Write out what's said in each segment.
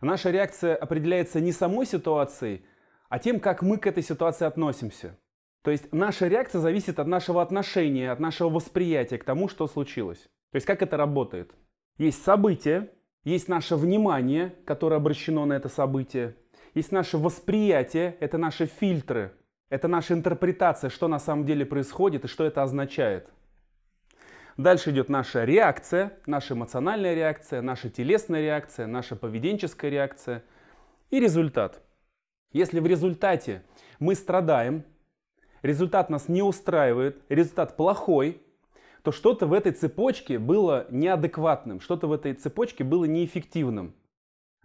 Наша реакция определяется не самой ситуацией, а тем, как мы к этой ситуации относимся. То есть наша реакция зависит от нашего отношения, от нашего восприятия к тому, что случилось. То есть как это работает? Есть событие, есть наше внимание, которое обращено на это событие, есть наше восприятие, это наши фильтры, это наша интерпретация, что на самом деле происходит и что это означает. Дальше идет наша реакция, наша эмоциональная реакция, наша телесная реакция, наша поведенческая реакция и результат. Если в результате мы страдаем, результат нас не устраивает, результат плохой, то что-то в этой цепочке было неадекватным, что-то в этой цепочке было неэффективным.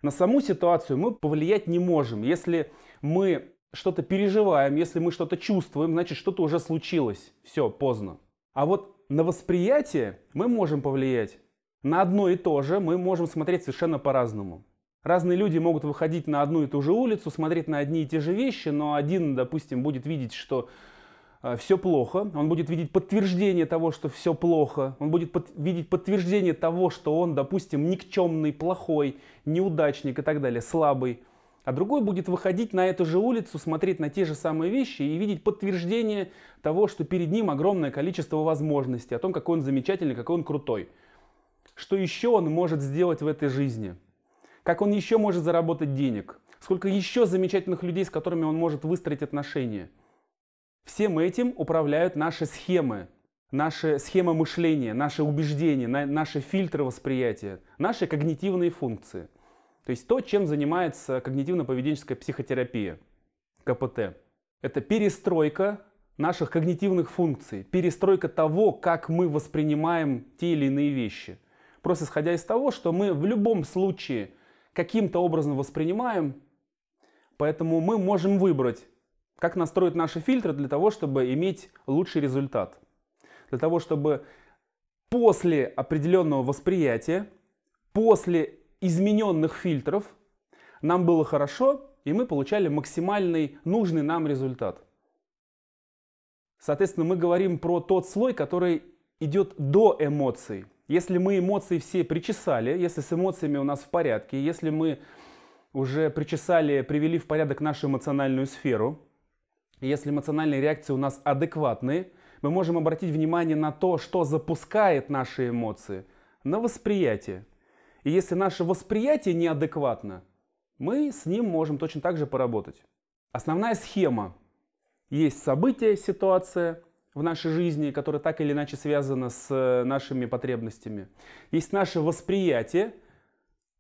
На саму ситуацию мы повлиять не можем. Если мы что-то переживаем, если мы что-то чувствуем, значит что-то уже случилось. Все, поздно. А вот на восприятие мы можем повлиять. На одно и то же мы можем смотреть совершенно по-разному. Разные люди могут выходить на одну и ту же улицу, смотреть на одни и те же вещи, но один, допустим, будет видеть, что все плохо, он будет видеть подтверждение того, что все плохо, он будет видеть подтверждение того, что он, допустим, никчемный, плохой, неудачник и так далее, слабый. А другой будет выходить на эту же улицу, смотреть на те же самые вещи и видеть подтверждение того, что перед ним огромное количество возможностей, о том, какой он замечательный, какой он крутой. Что еще он может сделать в этой жизни? Как он еще может заработать денег? Сколько еще замечательных людей, с которыми он может выстроить отношения? Всем этим управляют наши схемы мышления, наши убеждения, наши фильтры восприятия, наши когнитивные функции. То есть то, чем занимается когнитивно-поведенческая психотерапия, КПТ. Это перестройка наших когнитивных функций, перестройка того, как мы воспринимаем те или иные вещи. Просто исходя из того, что мы в любом случае каким-то образом воспринимаем, поэтому мы можем выбрать, как настроить наши фильтры для того, чтобы иметь лучший результат. Для того, чтобы после определенного восприятия, после измененных фильтров нам было хорошо, и мы получали максимальный нужный нам результат. Соответственно, мы говорим про тот слой, который идет до эмоций. Если мы эмоции все причесали, если с эмоциями у нас в порядке, если мы уже причесали, привели в порядок нашу эмоциональную сферу, если эмоциональные реакции у нас адекватные, мы можем обратить внимание на то, что запускает наши эмоции, на восприятие. И если наше восприятие неадекватно, мы с ним можем точно так же поработать. Основная схема. Есть событие, ситуация в нашей жизни, которая так или иначе связана с нашими потребностями. Есть наше восприятие,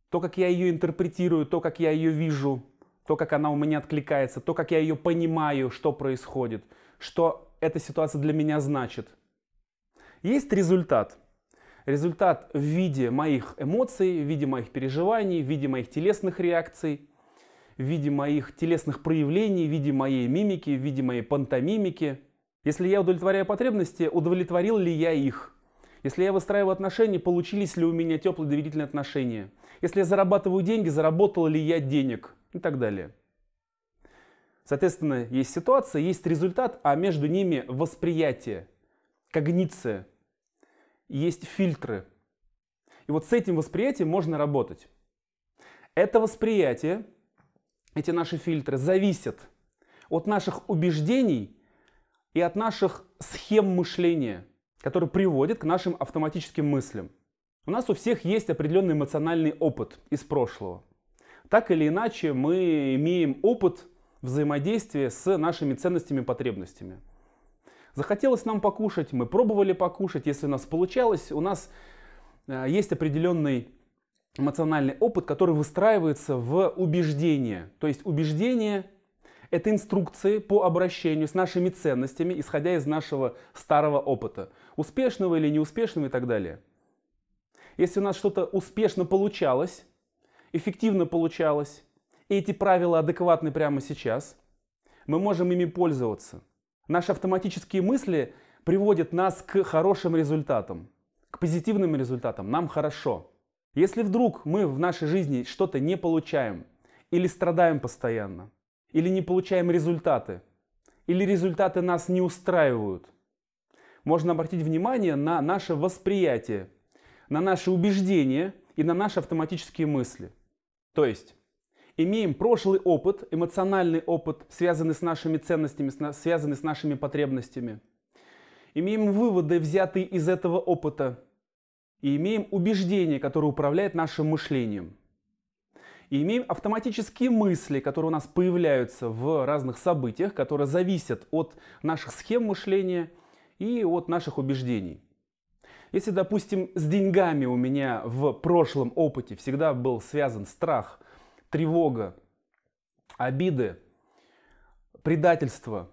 то, как я ее интерпретирую, то, как я ее вижу, то, как она у меня откликается, то, как я ее понимаю, что происходит, что эта ситуация для меня значит. Есть результат. Результат в виде моих эмоций, в виде моих переживаний, в виде моих телесных реакций, в виде моих телесных проявлений, в виде моей мимики, в виде моей пантомимики. Если я удовлетворяю потребности, удовлетворил ли я их? Если я выстраиваю отношения, получились ли у меня теплые доверительные отношения? Если я зарабатываю деньги, заработал ли я денег? И так далее. Соответственно, есть ситуация, есть результат, а между ними восприятие, когниция, есть фильтры. И вот с этим восприятием можно работать. Это восприятие, эти наши фильтры зависят от наших убеждений и от наших схем мышления, которые приводят к нашим автоматическим мыслям. У нас у всех есть определенный эмоциональный опыт из прошлого. Так или иначе мы имеем опыт взаимодействия с нашими ценностями и потребностями. Захотелось нам покушать, мы пробовали покушать, если у нас получалось, у нас есть определенный эмоциональный опыт, который выстраивается в убеждения. То есть убеждения — это инструкции по обращению с нашими ценностями, исходя из нашего старого опыта, успешного или неуспешного и так далее. Если у нас что-то успешно получалось, эффективно получалось, и эти правила адекватны прямо сейчас, мы можем ими пользоваться. Наши автоматические мысли приводят нас к хорошим результатам, к позитивным результатам. Нам хорошо. Если вдруг мы в нашей жизни что-то не получаем, или страдаем постоянно, или не получаем результаты, или результаты нас не устраивают, можно обратить внимание на наше восприятие, на наши убеждения и на наши автоматические мысли. То есть, имеем прошлый опыт, эмоциональный опыт, связанный с нашими ценностями, связанный с нашими потребностями. Имеем выводы, взятые из этого опыта. И имеем убеждения, которые управляют нашим мышлением. И имеем автоматические мысли, которые у нас появляются в разных событиях, которые зависят от наших схем мышления и от наших убеждений. Если, допустим, с деньгами у меня в прошлом опыте всегда был связан страх, тревога, обиды, предательство,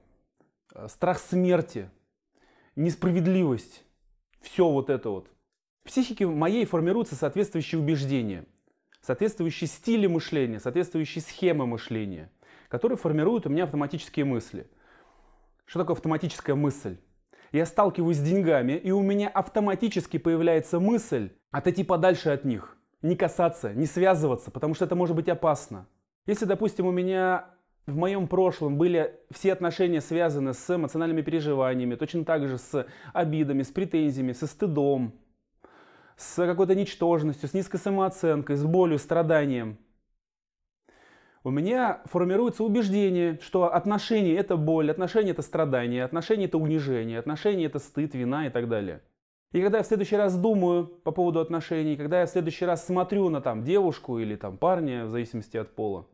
страх смерти, несправедливость, все вот это вот. В психике моей формируются соответствующие убеждения, соответствующие стили мышления, соответствующие схемы мышления, которые формируют у меня автоматические мысли. Что такое автоматическая мысль? Я сталкиваюсь с деньгами, и у меня автоматически появляется мысль отойти подальше от них, не касаться, не связываться, потому что это может быть опасно. Если, допустим, у меня в моем прошлом были все отношения связаны с эмоциональными переживаниями, точно так же с обидами, с претензиями, со стыдом, с какой-то ничтожностью, с низкой самооценкой, с болью, страданием, у меня формируется убеждение, что отношения — это боль, отношения — это страдание, отношения — это унижение, отношения — это стыд, вина и так далее. И когда я в следующий раз думаю по поводу отношений, когда я в следующий раз смотрю на девушку или парня, в зависимости от пола,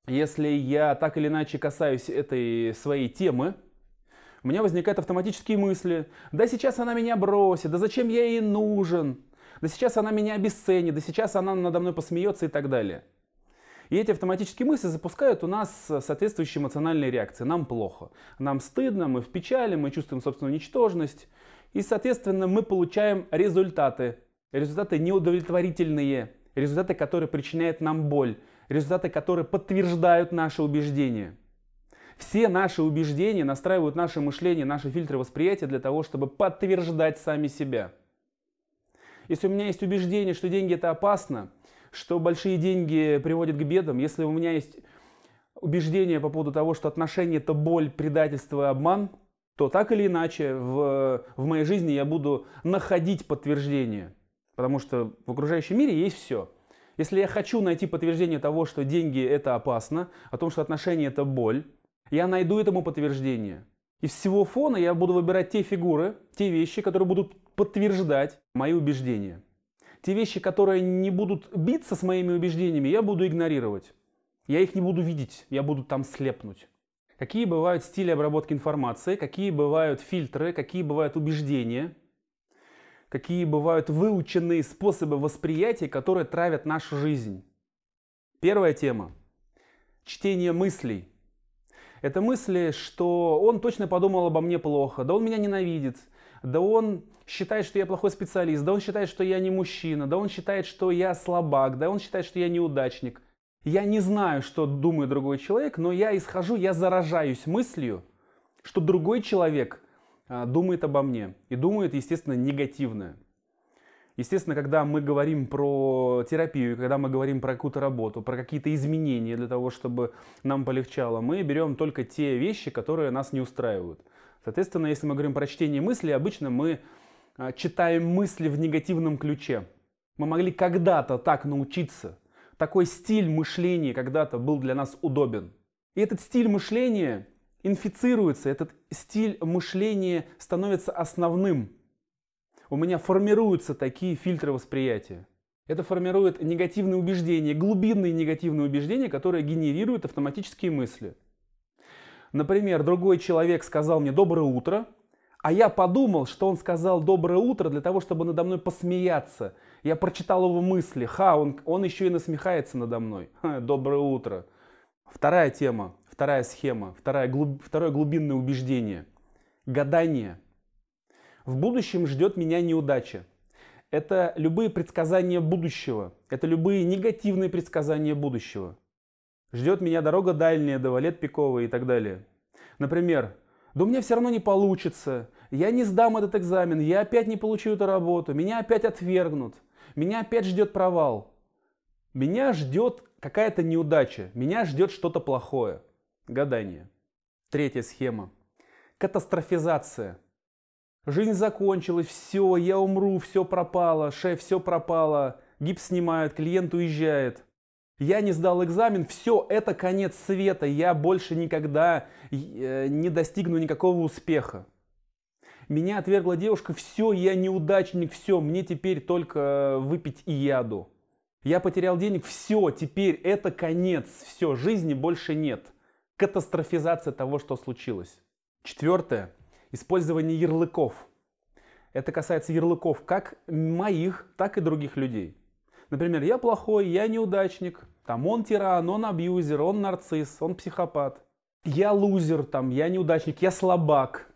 если я так или иначе касаюсь этой своей темы, у меня возникают автоматические мысли: да сейчас она меня бросит, да зачем я ей нужен, да сейчас она меня обесценит, да сейчас она надо мной посмеется и так далее. И эти автоматические мысли запускают у нас соответствующие эмоциональные реакции. Нам плохо, нам стыдно, мы в печали, мы чувствуем собственную ничтожность. И, соответственно, мы получаем результаты. Результаты неудовлетворительные, результаты, которые причиняют нам боль, результаты, которые подтверждают наши убеждения. Все наши убеждения настраивают наше мышление, наши фильтры восприятия для того, чтобы подтверждать сами себя. Если у меня есть убеждение, что деньги — это опасно, что большие деньги приводят к бедам, если у меня есть убеждение по поводу того, что отношения — это боль, предательство и обман, то так или иначе в моей жизни я буду находить подтверждение. Потому что в окружающем мире есть все. Если я хочу найти подтверждение того, что деньги — это опасно, о том, что отношения — это боль, я найду этому подтверждение. Из всего фона я буду выбирать те фигуры, те вещи, которые будут подтверждать мои убеждения. Те вещи, которые не будут биться с моими убеждениями, я буду игнорировать. Я их не буду видеть, я буду там слепнуть. Какие бывают стили обработки информации, какие бывают фильтры, какие бывают убеждения, какие бывают выученные способы восприятия, которые травят нашу жизнь. Первая тема – чтение мыслей. Это мысли, что он точно подумал обо мне плохо, да он меня ненавидит, да он считает, что я плохой специалист, да он считает, что я не мужчина, да он считает, что я слабак, да он считает, что я неудачник. Я не знаю, что думает другой человек, но я заражаюсь мыслью, что другой человек думает обо мне и думает, естественно, негативное. Естественно, когда мы говорим про терапию, когда мы говорим про какую-то работу, про какие-то изменения для того, чтобы нам полегчало, мы берем только те вещи, которые нас не устраивают. Соответственно, если мы говорим про чтение мыслей, обычно мы читаем мысли в негативном ключе. Мы могли когда-то так научиться. Такой стиль мышления когда-то был для нас удобен. И этот стиль мышления инфицируется, этот стиль мышления становится основным. У меня формируются такие фильтры восприятия. Это формирует негативные убеждения, глубинные негативные убеждения, которые генерируют автоматические мысли. Например, другой человек сказал мне «доброе утро», а я подумал, что он сказал «доброе утро» для того, чтобы надо мной посмеяться. Я прочитал его мысли. Он еще и насмехается надо мной. Доброе утро. Вторая тема, вторая схема, второе глубинное убеждение. Гадание. В будущем ждет меня неудача. Это любые предсказания будущего. Это любые негативные предсказания будущего. Ждет меня дорога дальняя, до Валет Пиковой и так далее. Например, да у меня все равно не получится, я не сдам этот экзамен, я опять не получу эту работу, меня опять отвергнут, меня опять ждет провал. Меня ждет какая-то неудача, меня ждет что-то плохое. Гадание. Третья схема. Катастрофизация. Жизнь закончилась, все, я умру, все пропало, шеф, все пропало, гипс снимают, клиент уезжает. Я не сдал экзамен, все, это конец света, я больше никогда не достигну никакого успеха. Меня отвергла девушка, все, я неудачник, все, мне теперь только выпить и яду. Я потерял денег, все, теперь это конец, все, жизни больше нет. Катастрофизация того, что случилось. Четвертое. Использование ярлыков. Это касается ярлыков как моих, так и других людей. Например, я плохой, я неудачник, там он тиран, он абьюзер, он нарцисс, он психопат. Я лузер, там, я неудачник, я слабак,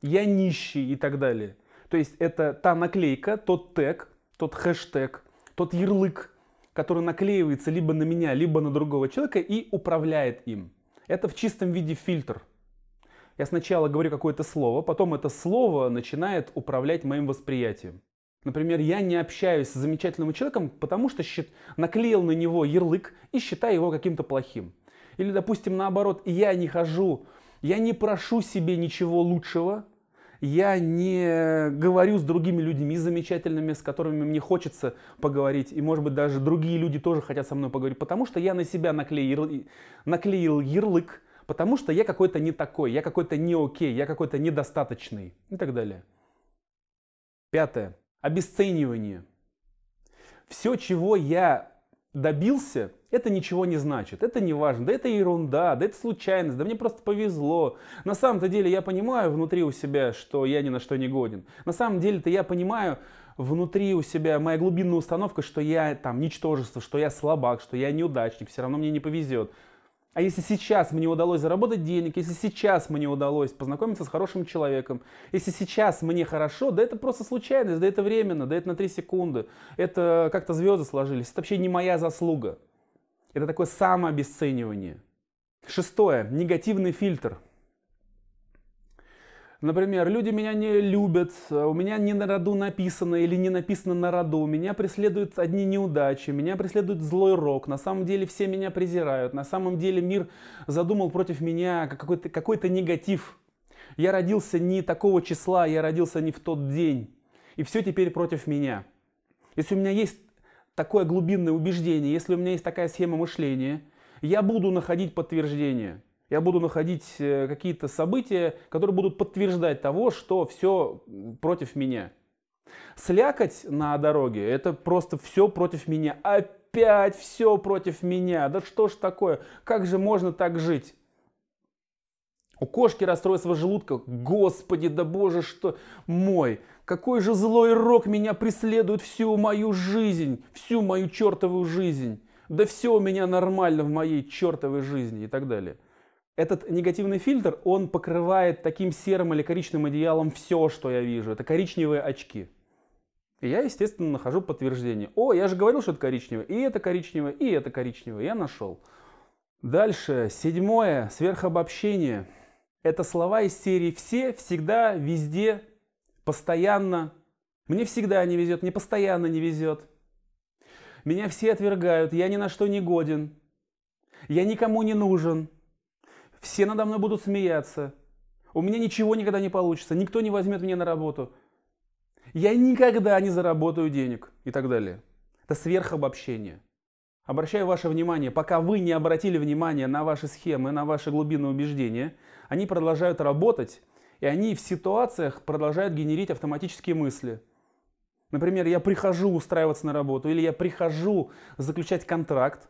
я нищий и так далее. То есть это та наклейка, тот тег, тот хэштег, тот ярлык, который наклеивается либо на меня, либо на другого человека и управляет им. Это в чистом виде фильтр. Я сначала говорю какое-то слово, потом это слово начинает управлять моим восприятием. Например, я не общаюсь с замечательным человеком, потому что наклеил на него ярлык и считаю его каким-то плохим. Или, допустим, наоборот, я не прошу себе ничего лучшего, я не говорю с другими людьми замечательными, с которыми мне хочется поговорить, и, может быть, даже другие люди тоже хотят со мной поговорить, потому что я на себя наклеил ярлык, потому что я какой-то не такой, я какой-то не окей, я какой-то недостаточный и так далее. Пятое. Обесценивание. Все, чего я добился, это ничего не значит, это не важно, да это ерунда, да это случайность, да мне просто повезло. На самом-то деле я понимаю внутри у себя, что я ни на что не годен. На самом деле-то я понимаю внутри у себя, моя глубинная установка, что я там ничтожество, что я слабак, что я неудачник, все равно мне не повезет. А если сейчас мне удалось заработать денег, если сейчас мне удалось познакомиться с хорошим человеком, если сейчас мне хорошо, да это просто случайность, да это временно, да это на 3 секунды, это как-то звезды сложились, это вообще не моя заслуга. Это такое самообесценивание. Шестое. Негативный фильтр. Например, люди меня не любят, у меня не на роду написано или не написано на роду, меня преследуют одни неудачи, меня преследует злой рок, на самом деле все меня презирают, на самом деле мир задумал против меня какой-то негатив. Я родился не такого числа, я родился не в тот день, и все теперь против меня. Если у меня есть такое глубинное убеждение, если у меня есть такая схема мышления, я буду находить подтверждение. Я буду находить какие-то события, которые будут подтверждать того, что все против меня. Слякоть на дороге – это просто все против меня. Опять все против меня. Да что ж такое? Как же можно так жить? У кошки расстройство желудка. Господи, да боже, что мой. Какой же злой рок меня преследует всю мою жизнь, всю мою чертову жизнь. Да все у меня нормально в моей чертовой жизни и так далее. Этот негативный фильтр, он покрывает таким серым или коричневым одеялом все, что я вижу. Это коричневые очки. И я, естественно, нахожу подтверждение. О, я же говорил, что это коричневое. И это коричневое, и это коричневое. Я нашел. Дальше. Седьмое. Сверхобобщение. Это слова из серии «все», «всегда», «везде», «постоянно». Мне всегда не везет, мне постоянно не везет. Меня все отвергают, я ни на что не годен. Я никому не нужен. Все надо мной будут смеяться. У меня ничего никогда не получится. Никто не возьмет меня на работу. Я никогда не заработаю денег. И так далее. Это сверхобобщение. Обращаю ваше внимание, пока вы не обратили внимание на ваши схемы, на ваши глубинные убеждения, они продолжают работать, и они в ситуациях продолжают генерить автоматические мысли. Например, я прихожу устраиваться на работу, или я прихожу заключать контракт,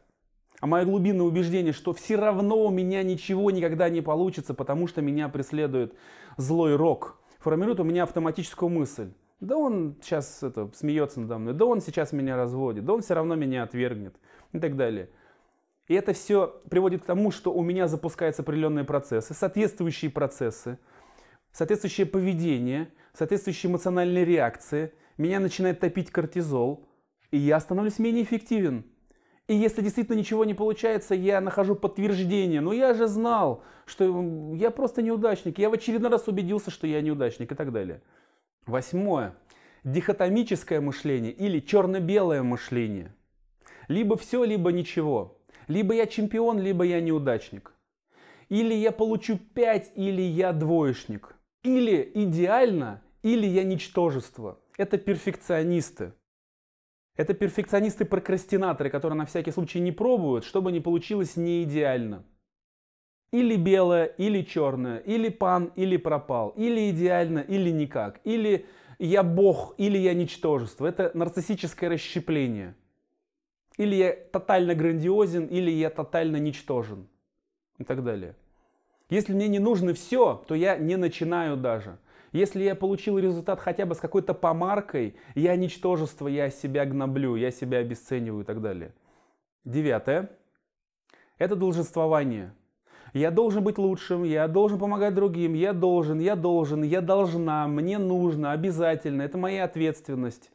а мое глубинное убеждение, что все равно у меня ничего никогда не получится, потому что меня преследует злой рок, формирует у меня автоматическую мысль. Да он сейчас смеется надо мной, да он сейчас меня разводит, да он все равно меня отвергнет и так далее. И это все приводит к тому, что у меня запускаются определенные процессы, соответствующее поведение, соответствующие эмоциональные реакции. Меня начинает топить кортизол, и я становлюсь менее эффективен. И если действительно ничего не получается, я нахожу подтверждение. Но я же знал, что я просто неудачник. Я в очередной раз убедился, что я неудачник и так далее. Восьмое. Дихотомическое мышление или черно-белое мышление. Либо все, либо ничего. Либо я чемпион, либо я неудачник. Или я получу 5, или я двоечник. Или идеально, или я ничтожество. Это перфекционисты. Это перфекционисты-прокрастинаторы, которые на всякий случай не пробуют, чтобы не получилось не идеально. Или белое, или черное, или пан, или пропал, или идеально, или никак, или я бог, или я ничтожество. Это нарциссическое расщепление. Или я тотально грандиозен, или я тотально ничтожен. И так далее. Если мне не нужно все, то я не начинаю даже. Если я получил результат хотя бы с какой-то помаркой, я ничтожество, я себя гноблю, я себя обесцениваю и так далее. 9. Это долженствование. Я должен быть лучшим, я должен помогать другим, я должна, мне нужно, обязательно, это моя ответственность.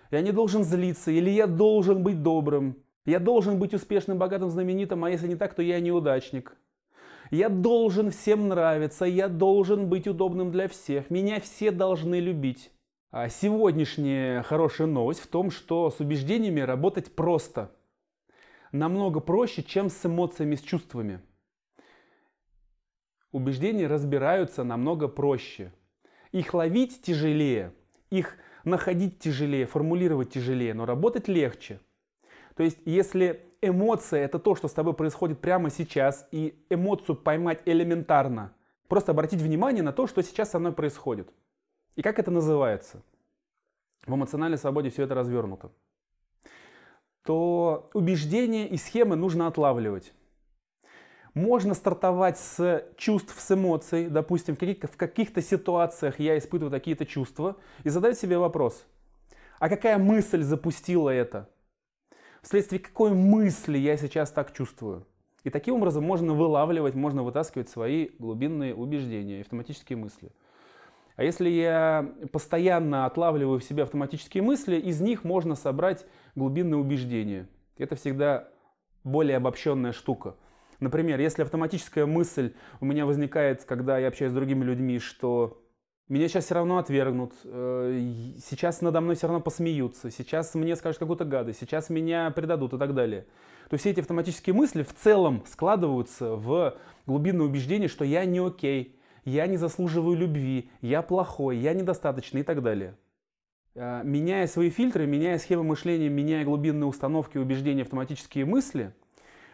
Я не должен злиться, или я должен быть добрым. Я должен быть успешным, богатым, знаменитым, а если не так, то я неудачник. Я должен всем нравиться, я должен быть удобным для всех, меня все должны любить. А сегодняшняя хорошая новость в том, что с убеждениями работать просто. Намного проще, чем с эмоциями, с чувствами. Убеждения разбираются намного проще. Их ловить тяжелее, их находить тяжелее, формулировать тяжелее, но работать легче. То есть, если эмоция — это то, что с тобой происходит прямо сейчас, и эмоцию поймать элементарно, просто обратить внимание на то, что сейчас со мной происходит. И как это называется? В эмоциональной свободе все это развернуто. То убеждения и схемы нужно отлавливать. Можно стартовать с чувств, с эмоций. Допустим, в каких-то ситуациях я испытываю какие-то чувства. И задать себе вопрос. А какая мысль запустила это? Вследствие какой мысли я сейчас так чувствую? И таким образом можно вылавливать, можно вытаскивать свои глубинные убеждения, автоматические мысли. А если я постоянно отлавливаю в себе автоматические мысли, из них можно собрать глубинные убеждения. Это всегда более обобщенная штука. Например, если автоматическая мысль у меня возникает, когда я общаюсь с другими людьми, что меня сейчас все равно отвергнут, сейчас надо мной все равно посмеются, сейчас мне скажут какую-то гадость, сейчас меня предадут и так далее. То все эти автоматические мысли в целом складываются в глубинное убеждение, что я не окей, я не заслуживаю любви, я плохой, я недостаточный и так далее. Меняя свои фильтры, меняя схемы мышления, меняя глубинные установки, убеждения, автоматические мысли,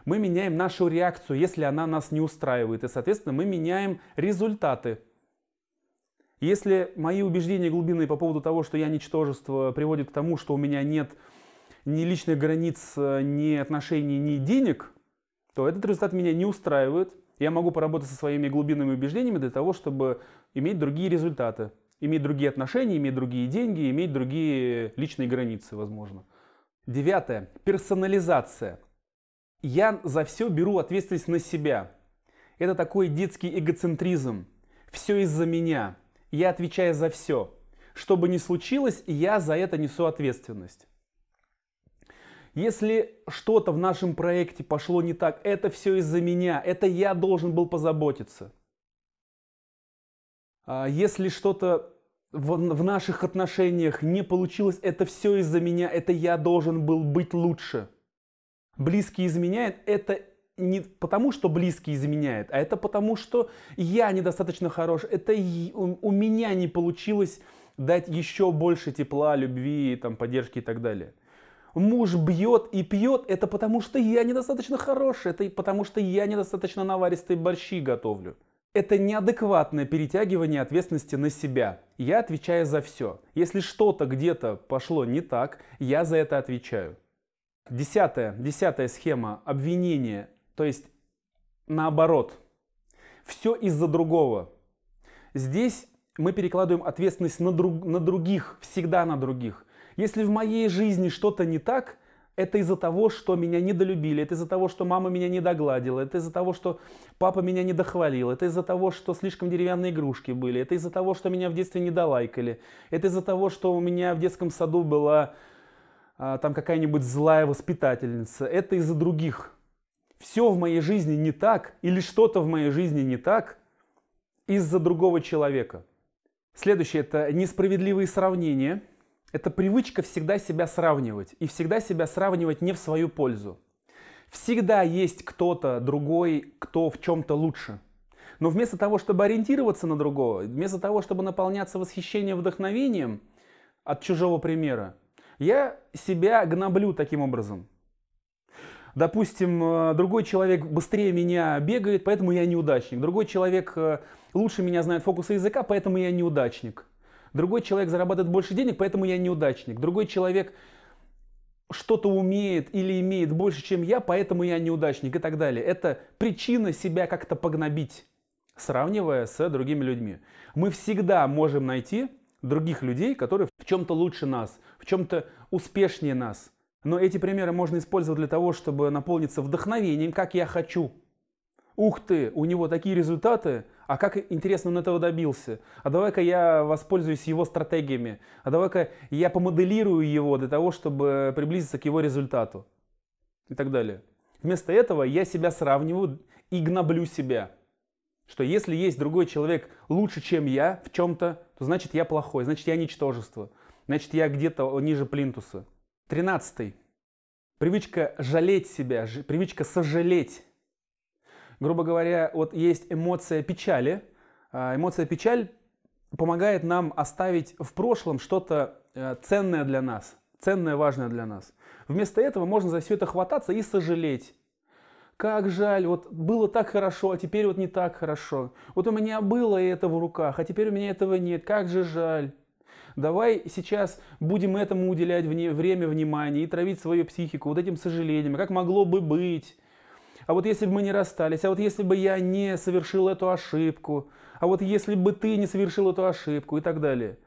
мы меняем нашу реакцию, если она нас не устраивает, и, соответственно, мы меняем результаты. Если мои убеждения глубинные по поводу того, что я ничтожество, приводят к тому, что у меня нет ни личных границ, ни отношений, ни денег, то этот результат меня не устраивает. Я могу поработать со своими глубинными убеждениями для того, чтобы иметь другие результаты, иметь другие отношения, иметь другие деньги, иметь другие личные границы, возможно. 9. Персонализация. Я за все беру ответственность на себя. Это такой детский эгоцентризм. Все из-за меня. Я отвечаю за все. Что бы ни случилось, я за это несу ответственность. Если что-то в нашем проекте пошло не так, это все из-за меня. Это я должен был позаботиться. Если что-то в наших отношениях не получилось, это все из-за меня. Это я должен был быть лучше. Близкий изменяет, это не потому, что близкий изменяет, а это потому, что я недостаточно хорош. Это у меня не получилось дать еще больше тепла, любви, там, поддержки и так далее. Муж бьет и пьет, это потому, что я недостаточно хорош, это потому, что я недостаточно наваристые борщи готовлю. Это неадекватное перетягивание ответственности на себя. Я отвечаю за все. Если что-то где-то пошло не так, я за это отвечаю. Десятая схема обвинения, то есть наоборот. Все из-за другого. Здесь мы перекладываем ответственность на других, всегда на других. Если в моей жизни что-то не так, это из-за того, что меня недолюбили, это из-за того, что мама меня не догладила, это из-за того, что папа меня не дохвалил, это из-за того, что слишком деревянные игрушки были, это из-за того, что меня в детстве не долайкали, это из-за того, что у меня в детском саду была там какая-нибудь злая воспитательница, это из-за других. Все в моей жизни не так, или что-то в моей жизни не так из-за другого человека. Следующее – это несправедливые сравнения. Это привычка всегда себя сравнивать. И всегда себя сравнивать не в свою пользу. Всегда есть кто-то другой, кто в чем-то лучше. Но вместо того, чтобы ориентироваться на другого, вместо того, чтобы наполняться восхищением, вдохновением от чужого примера, Я себя гноблю таким образом. Допустим, другой человек быстрее меня бегает, поэтому я неудачник. Другой человек лучше меня знает фокусы языка, поэтому я неудачник. Другой человек зарабатывает больше денег, поэтому я неудачник. Другой человек что-то умеет или имеет больше, чем я, поэтому я неудачник и так далее. Это причина себя как-то погнобить, сравнивая с другими людьми. Мы всегда можем найти других людей, которые в чем-то лучше нас, в чем-то успешнее нас. Но эти примеры можно использовать для того, чтобы наполниться вдохновением, как я хочу. Ух ты, у него такие результаты, а как интересно он этого добился. А давай-ка я воспользуюсь его стратегиями. А давай-ка я помоделирую его для того, чтобы приблизиться к его результату. И так далее. Вместо этого я себя сравниваю и гноблю себя. Что если есть другой человек лучше, чем я в чем-то, то значит я плохой, значит я ничтожество. Значит я где-то ниже плинтуса. 13. Привычка жалеть себя, привычка сожалеть. Грубо говоря, вот есть эмоция печали. Эмоция печаль помогает нам оставить в прошлом что-то ценное для нас, ценное, важное для нас. Вместо этого можно за все это хвататься и сожалеть. Как жаль, вот было так хорошо, а теперь вот не так хорошо. Вот у меня было это в руках, а теперь у меня этого нет. Как же жаль. Давай сейчас будем этому уделять время, внимание и травить свою психику вот этим сожалением. Как могло бы быть? А вот если бы мы не расстались, а вот если бы я не совершил эту ошибку, а вот если бы ты не совершил эту ошибку и так далее.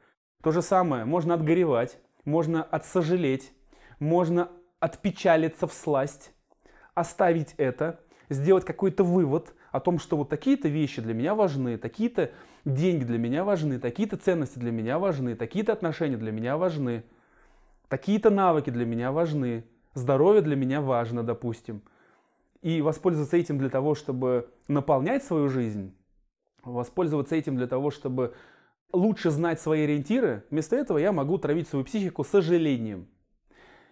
То же самое, можно отгоревать, можно отсожалеть, можно отпечалиться всласть, оставить это, сделать какой-то вывод о том, что вот такие-то вещи для меня важны, такие-то деньги для меня важны, такие-то ценности для меня важны, такие-то отношения для меня важны, такие-то навыки для меня важны, здоровье для меня важно, допустим. И воспользоваться этим для того, чтобы наполнять свою жизнь, воспользоваться этим для того, чтобы лучше знать свои ориентиры, вместо этого я могу травить свою психику сожалением.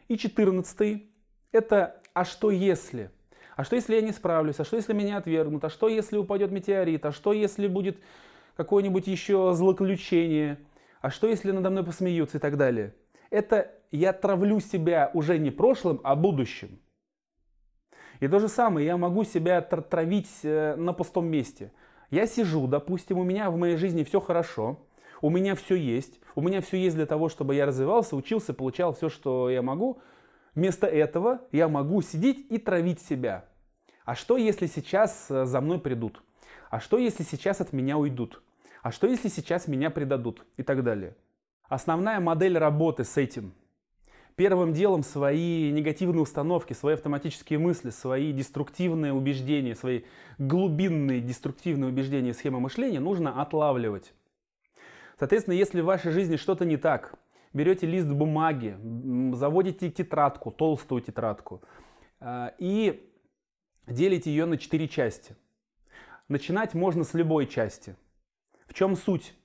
И 14. Это «а что если?». А что если я не справлюсь? А что если меня отвергнут? А что если упадет метеорит? А что если будет какое-нибудь еще злоключение? А что если надо мной посмеются и так далее? Это я травлю себя уже не прошлым, а будущим. И то же самое, я могу себя травить на пустом месте. Я сижу, допустим, у меня в моей жизни все хорошо, у меня все есть для того, чтобы я развивался, учился, получал все, что я могу. Вместо этого я могу сидеть и травить себя. А что, если сейчас за мной придут? А что, если сейчас от меня уйдут? А что, если сейчас меня предадут? И так далее. Основная модель работы с этим. Первым делом свои негативные установки, свои автоматические мысли, свои деструктивные убеждения, свои глубинные деструктивные убеждения, схемы мышления нужно отлавливать. Соответственно, если в вашей жизни что-то не так, берете лист бумаги, заводите тетрадку, толстую тетрадку, и делите ее на 4 части. Начинать можно с любой части. В чем суть?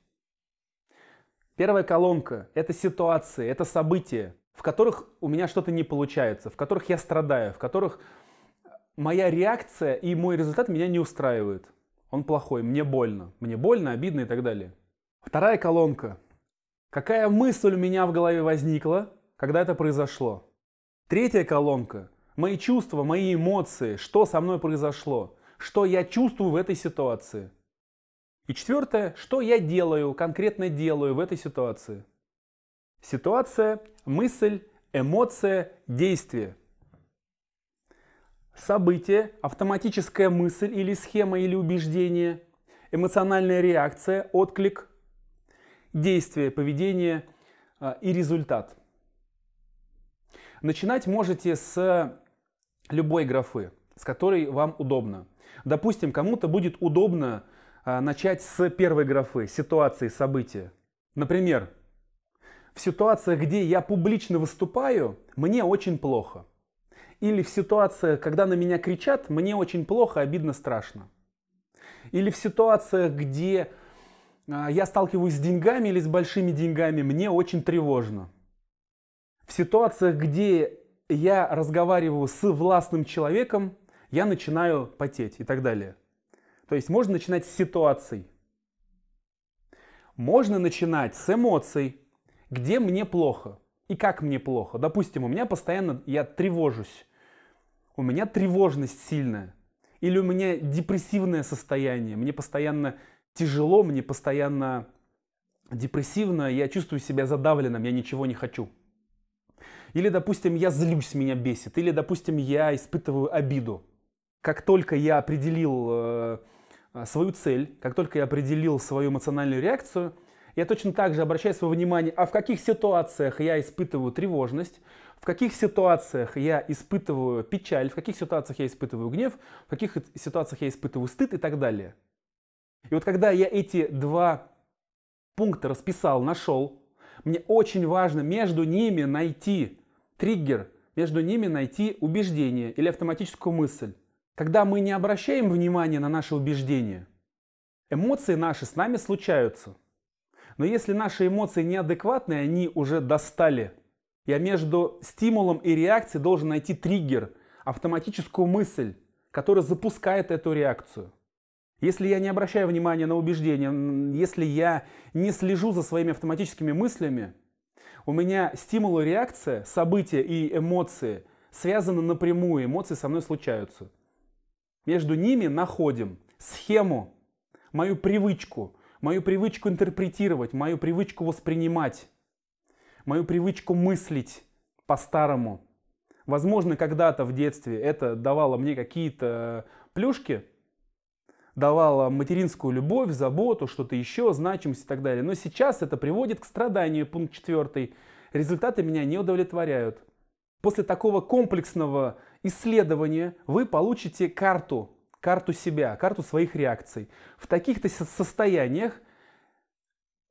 Первая колонка – это ситуации, это события, в которых у меня что-то не получается, в которых я страдаю, в которых моя реакция и мой результат меня не устраивают. Он плохой, мне больно, обидно и так далее. Вторая колонка. Какая мысль у меня в голове возникла, когда это произошло? Третья колонка. Мои чувства, мои эмоции, что со мной произошло, что я чувствую в этой ситуации. И четвертое, что я делаю, конкретно делаю в этой ситуации. Ситуация, мысль, эмоция, действие. Событие, автоматическая мысль или схема или убеждение, эмоциональная реакция, отклик, действие, поведение и результат. Начинать можете с любой графы, с которой вам удобно. Допустим, кому-то будет удобно начать с первой графы, ситуации, события. Например, в ситуациях, где я публично выступаю, мне очень плохо. Или в ситуациях, когда на меня кричат, мне очень плохо, обидно, страшно. Или в ситуациях, где я сталкиваюсь с деньгами или с большими деньгами, мне очень тревожно. В ситуациях, где я разговариваю с властным человеком, я начинаю потеть и так далее. То есть можно начинать с ситуаций. Можно начинать с эмоций, где мне плохо. И как мне плохо? Допустим, у меня постоянно, я тревожусь. У меня тревожность сильная. Или у меня депрессивное состояние. Мне постоянно тяжело, мне постоянно депрессивно, я чувствую себя задавленным, я ничего не хочу. Или, допустим, я злюсь, меня бесит. Или, допустим, я испытываю обиду. Как только я определил свою цель, как только я определил свою эмоциональную реакцию, я точно так же обращаю свое внимание, а в каких ситуациях я испытываю тревожность, в каких ситуациях я испытываю печаль, в каких ситуациях я испытываю гнев, в каких ситуациях я испытываю стыд и так далее. И вот когда я эти два пункта расписал, нашел, мне очень важно между ними найти триггер, между ними найти убеждение или автоматическую мысль. Когда мы не обращаем внимания на наши убеждения, эмоции наши с нами случаются. Но если наши эмоции неадекватные, они уже достали. Я между стимулом и реакцией должен найти триггер, автоматическую мысль, которая запускает эту реакцию. Если я не обращаю внимания на убеждения, если я не слежу за своими автоматическими мыслями, у меня стимул и реакция, события и эмоции связаны напрямую, эмоции со мной случаются. Между ними находим схему, мою привычку интерпретировать, мою привычку воспринимать, мою привычку мыслить по-старому. Возможно, когда-то в детстве это давало мне какие-то плюшки, давала материнскую любовь, заботу, что-то еще, значимость и так далее. Но сейчас это приводит к страданию, пункт 4. Результаты меня не удовлетворяют. После такого комплексного исследования вы получите карту себя, карту своих реакций. В таких-то состояниях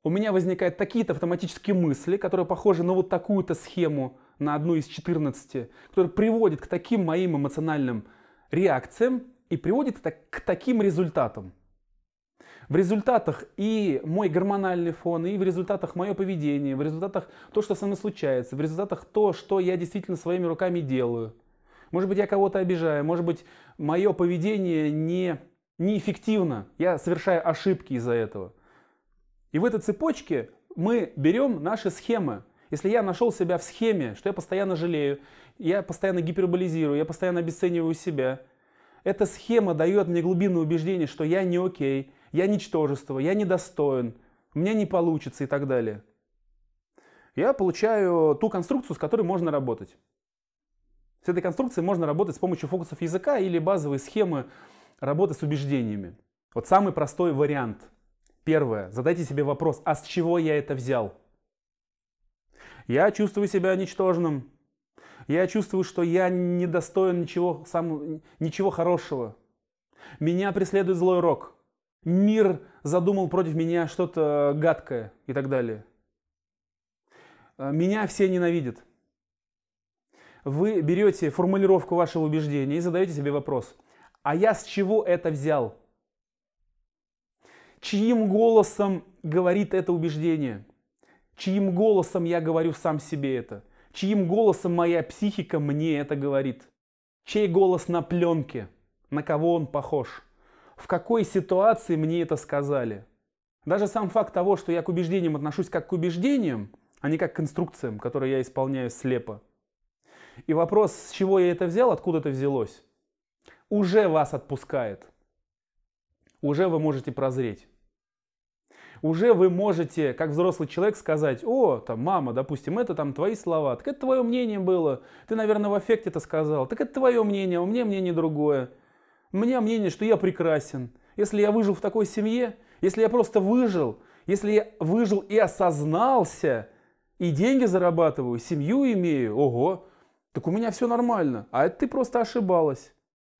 у меня возникают такие-то автоматические мысли, которые похожи на вот такую-то схему, на одну из 14, которые приводят к таким моим эмоциональным реакциям, и приводит это к таким результатам. В результатах и мой гормональный фон, и в результатах мое поведение, в результатах то, что со мной случается, в результатах то, что я действительно своими руками делаю. Может быть, я кого-то обижаю, может быть, мое поведение неэффективно, я совершаю ошибки из-за этого. И в этой цепочке мы берем наши схемы. Если я нашел себя в схеме, что я постоянно жалею, я постоянно гиперболизирую, я постоянно обесцениваю себя, эта схема дает мне глубинное убеждение, что я не окей, я ничтожество, я недостоин, у меня не получится и так далее. Я получаю ту конструкцию, с которой можно работать. С этой конструкцией можно работать с помощью фокусов языка или базовой схемы работы с убеждениями. Вот самый простой вариант. Первое. Задайте себе вопрос, а с чего я это взял? Я чувствую себя ничтожным. Я чувствую, что я не достоин ничего хорошего. Меня преследует злой рок. Мир задумал против меня что-то гадкое и так далее. Меня все ненавидят. Вы берете формулировку вашего убеждения и задаете себе вопрос. А я с чего это взял? Чьим голосом говорит это убеждение? Чьим голосом я говорю сам себе это? Чьим голосом моя психика мне это говорит? Чей голос на пленке? На кого он похож? В какой ситуации мне это сказали? Даже сам факт того, что я к убеждениям отношусь как к убеждениям, а не как к инструкциям, которые я исполняю слепо. И вопрос, с чего я это взял, откуда это взялось, уже вас отпускает. Уже вы можете прозреть. Уже вы можете, как взрослый человек, сказать: о, там, мама, допустим, это там твои слова, так это твое мнение было, ты, наверное, в аффекте это сказал, так это твое мнение, у меня мнение другое. У меня мнение, что я прекрасен. Если я выжил в такой семье, если я просто выжил, если я выжил и осознался, и деньги зарабатываю, семью имею, ого, так у меня все нормально, а это ты просто ошибалась.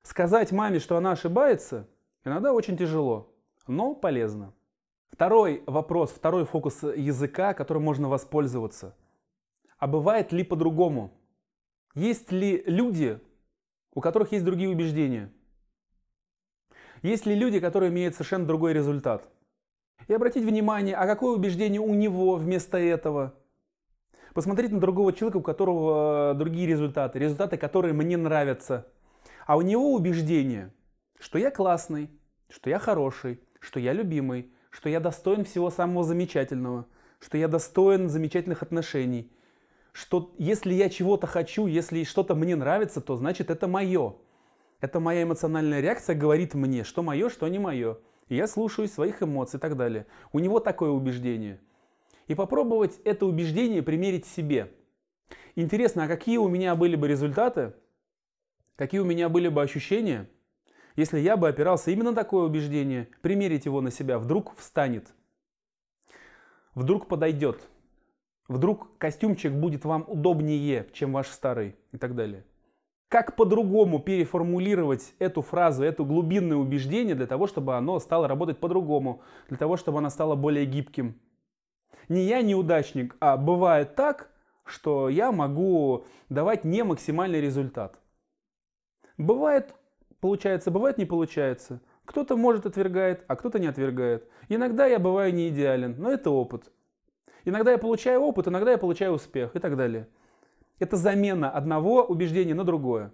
Сказать маме, что она ошибается, иногда очень тяжело, но полезно. Второй вопрос, второй фокус языка, которым можно воспользоваться. А бывает ли по-другому? Есть ли люди, у которых есть другие убеждения? Есть ли люди, которые имеют совершенно другой результат? И обратить внимание, а какое убеждение у него вместо этого? Посмотреть на другого человека, у которого другие результаты, результаты, которые мне нравятся. А у него убеждение, что я классный, что я хороший, что я любимый, что я достоин всего самого замечательного, что я достоин замечательных отношений, что если я чего-то хочу, если что-то мне нравится, то значит это мое. Это моя эмоциональная реакция говорит мне, что мое, что не мое. И я слушаюсь своих эмоций и так далее. У него такое убеждение. И попробовать это убеждение примерить себе. Интересно, а какие у меня были бы результаты, какие у меня были бы ощущения, если я бы опирался именно на такое убеждение, примерить его на себя, вдруг встанет, вдруг подойдет, вдруг костюмчик будет вам удобнее, чем ваш старый и так далее. Как по-другому переформулировать эту фразу, это глубинное убеждение для того, чтобы оно стало работать по-другому, для того, чтобы оно стало более гибким. Не я неудачник, а бывает так, что я могу давать не максимальный результат. Бывает получается, бывает не получается. Кто-то может отвергает, а кто-то не отвергает. Иногда я бываю не идеален, но это опыт. Иногда я получаю опыт, иногда я получаю успех и так далее. Это замена одного убеждения на другое.